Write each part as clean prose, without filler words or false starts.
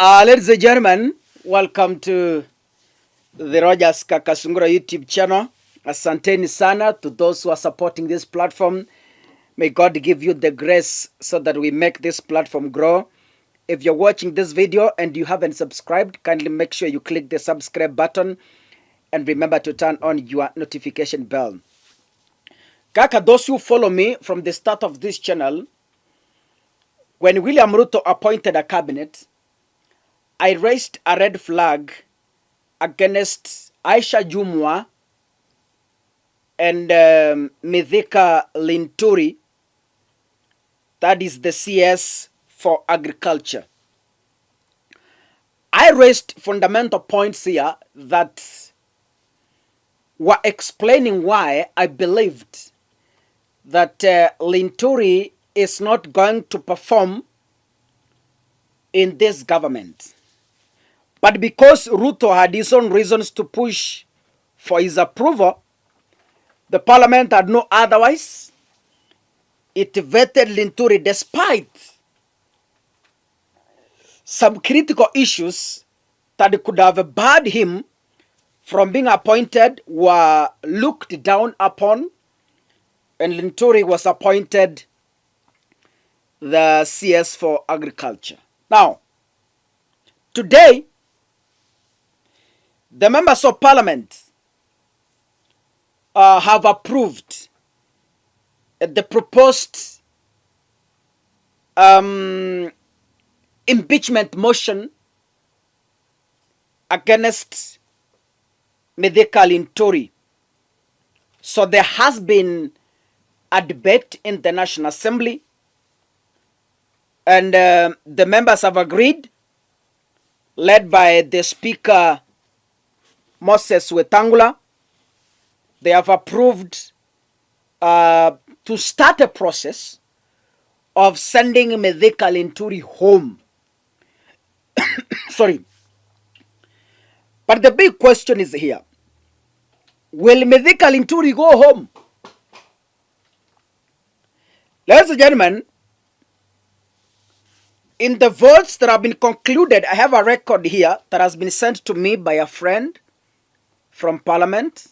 Ladies and gentlemen, welcome to the Rogers Kakasungura YouTube channel. Asanteni sana to those who are supporting this platform. May God give you the grace so that we make this platform grow. If you're watching this video and you haven't subscribed, kindly make sure you click the subscribe button and remember to turn on your notification bell. Kaka, those who follow me from the start of this channel, when William Ruto appointed a cabinet, I raised a red flag against Aisha Jumwa and Mithika Linturi, that is the CS for agriculture. I raised fundamental points here that were explaining why I believed that Linturi is not going to perform in this government. But because Ruto had his own reasons to push for his approval, the parliament had no otherwise. It vetted Linturi despite some critical issues that could have barred him from being appointed were looked down upon, and Linturi was appointed the CS for agriculture. Now, today, the members of parliament have approved the proposed impeachment motion against Mithika Linturi. So there has been a debate in the National Assembly, and the members have agreed, led by the Speaker Moses Wetangula. They have approved to start a process of sending Mithika Linturi home. Sorry. But the big question is here. Will Mithika Linturi go home? Ladies and gentlemen, in the votes that have been concluded, I have a record here that has been sent to me by a friend from Parliament.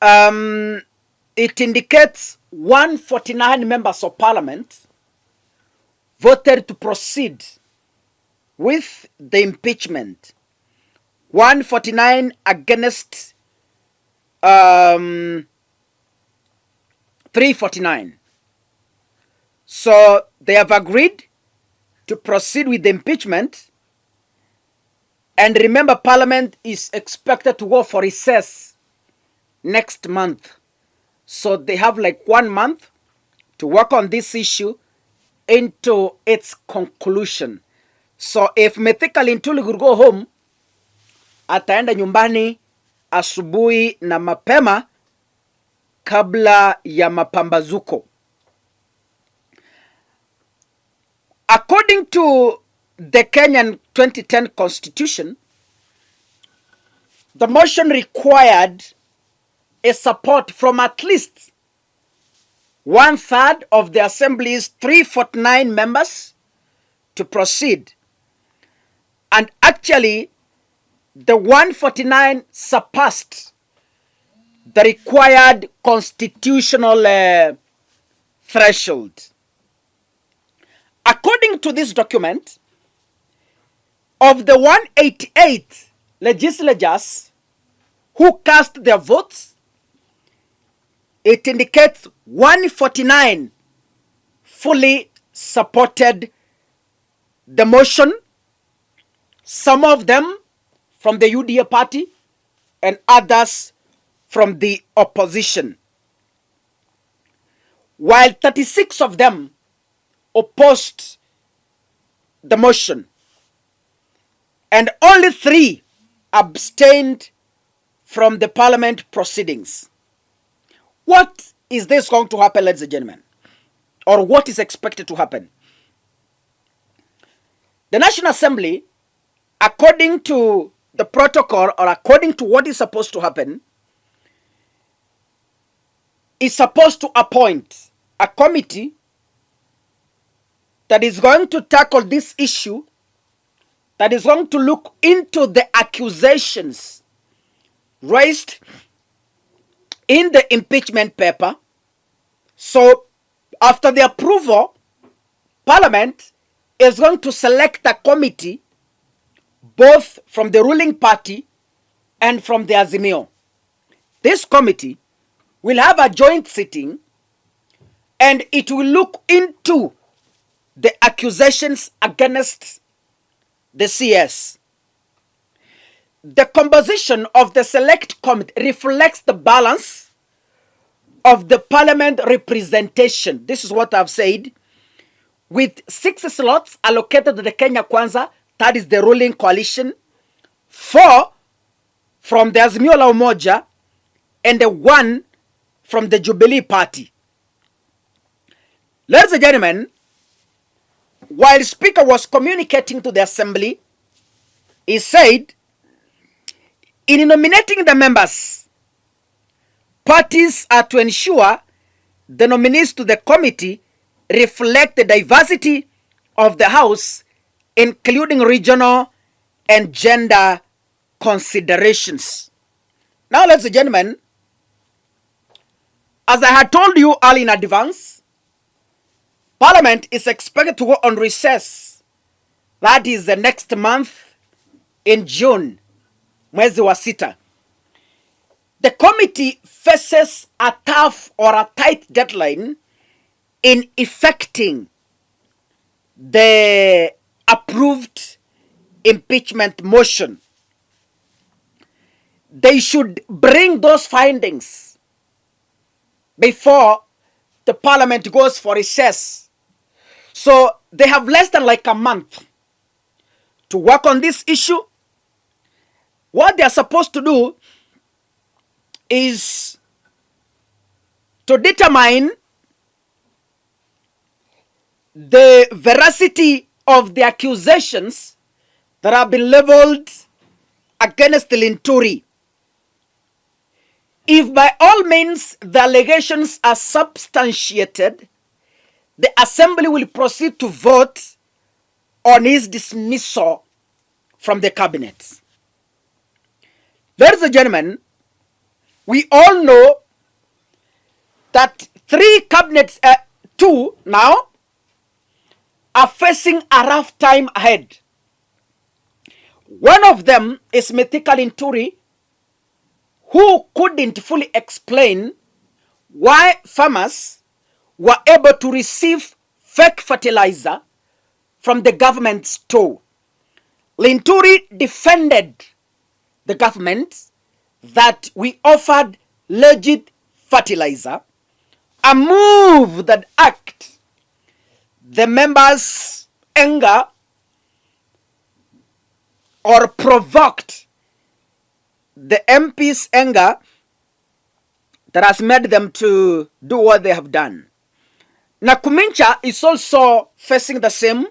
It indicates 149 members of Parliament voted to proceed with the impeachment. 149 against 349. So they have agreed to proceed with the impeachment. And remember, Parliament is expected to go for recess next month. So they have like 1 month to work on this issue into its conclusion. So if Mithika Linturi could go home, ataenda nyumbani asubuhi na mapema kabla ya mapambazuko. According to the Kenyan 2010 Constitution, the motion required a support from at least 1/3 of the Assembly's 349 members to proceed. And actually, the 149 surpassed the required constitutional threshold. According to this document, of the 188 legislators who cast their votes, it indicates 149 fully supported the motion, some of them from the UDA party and others from the opposition, while 36 of them opposed the motion, and only 3 abstained from the parliament proceedings. What is this going to happen, ladies and gentlemen? Or what is expected to happen? The National Assembly, according to the protocol or according to what is supposed to happen, is supposed to appoint a committee that is going to tackle this issue, that is going to look into the accusations raised in the impeachment paper. So after the approval, Parliament is going to select a committee both from the ruling party and from the Azimio. This committee will have a joint sitting and it will look into the accusations against the CS. The composition of the select committee reflects the balance of the parliament representation. This is what I've said. With 6 slots allocated to the Kenya Kwanza, that is the ruling coalition, 4 from the Azimio la Umoja, and 1 from the Jubilee Party. Ladies and gentlemen, while the Speaker was communicating to the Assembly, he said, in nominating the members, parties are to ensure the nominees to the committee reflect the diversity of the House, including regional and gender considerations. Now, ladies and gentlemen, as I had told you early in advance, Parliament is expected to go on recess. That is the next month in June, mwezi wa sita. The committee faces a tough or a tight deadline in effecting the approved impeachment motion. They should bring those findings before the Parliament goes for recess. So they have less than like a month to work on this issue. What they are supposed to do is to determine the veracity of the accusations that have been leveled against Linturi. If by all means the allegations are substantiated, the Assembly will proceed to vote on his dismissal from the cabinet. Ladies and gentlemen, we all know that 3 cabinets, 2 now, are facing a rough time ahead. One of them is Mithika Linturi, who couldn't fully explain why farmers were able to receive fake fertilizer from the government store. Linturi defended the government that we offered legit fertilizer, a move that irked the members' anger or provoked the MPs' anger that has made them to do what they have done. Nakumincha is also facing the same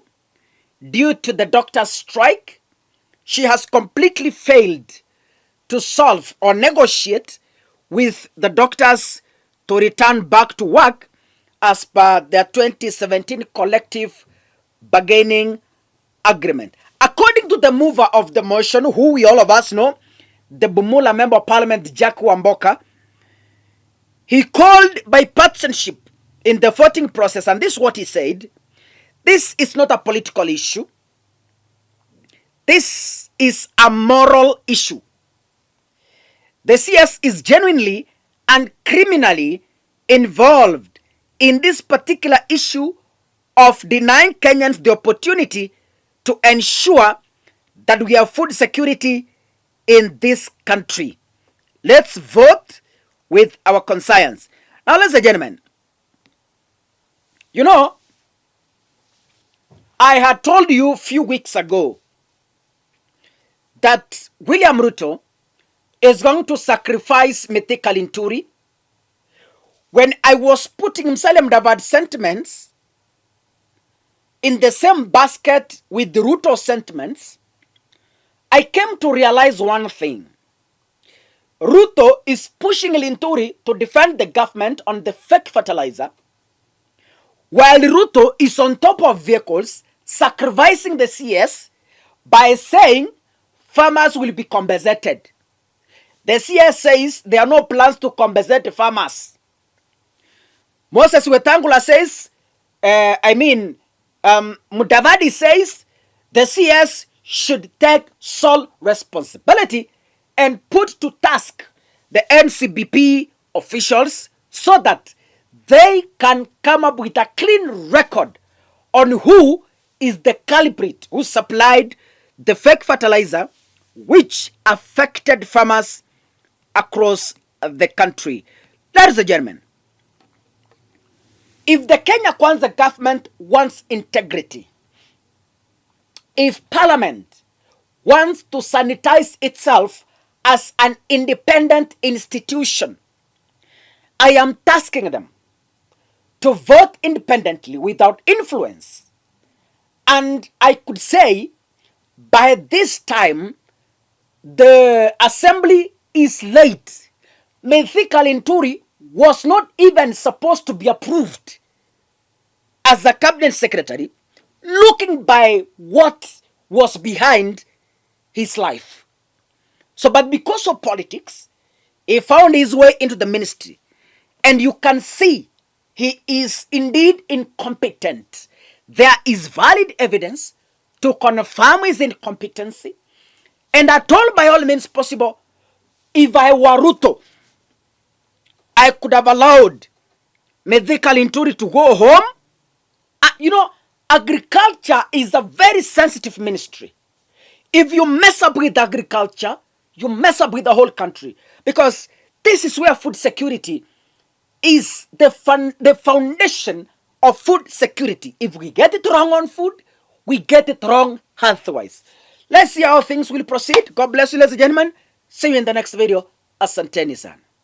due to the doctor's strike. She has completely failed to solve or negotiate with the doctors to return back to work as per their 2017 collective bargaining agreement. According to the mover of the motion, who we all of us know, the Bumula Member of Parliament, Jack Wamboka, he called bipartisanship in the voting process, and this is what he said: this is not a political issue. This is a moral issue. The CS is genuinely and criminally involved in this particular issue of denying Kenyans the opportunity to ensure that we have food security in this country. Let's vote with our conscience. Now, ladies and gentlemen, you know, I had told you a few weeks ago that William Ruto is going to sacrifice Mithika Linturi. When I was putting Musalia Mudavadi sentiments in the same basket with the Ruto sentiments, I came to realize one thing. Ruto is pushing Linturi to defend the government on the fake fertilizer, while Ruto is on top of vehicles, sacrificing the CS by saying farmers will be compensated. The CS says there are no plans to compensate farmers. Moses Wetangula says, Mudavadi says the CS should take sole responsibility and put to task the NCBP officials so that they can come up with a clean record on who is the culprit who supplied the fake fertilizer which affected farmers across the country. Ladies and gentlemen, if the Kenya Kwanza government wants integrity, if Parliament wants to sanitize itself as an independent institution, I am tasking them to vote independently without influence. And I could say by this time, the assembly is late. Mithika Linturi was not even supposed to be approved as a cabinet secretary, looking by what was behind his life. So, but because of politics, he found his way into the ministry. And you can see he is indeed incompetent. There is valid evidence to confirm his incompetency. And I told by all means possible, if I were Ruto, I could have allowed Mithika Linturi to go home. Agriculture is a very sensitive ministry. If you mess up with agriculture, you mess up with the whole country. Because this is where food security is the foundation of food security. If we get it wrong on food, we get it wrong health-wise. Let's see how things will proceed. God bless you, ladies and gentlemen. See you in the next video. Asanteni sana.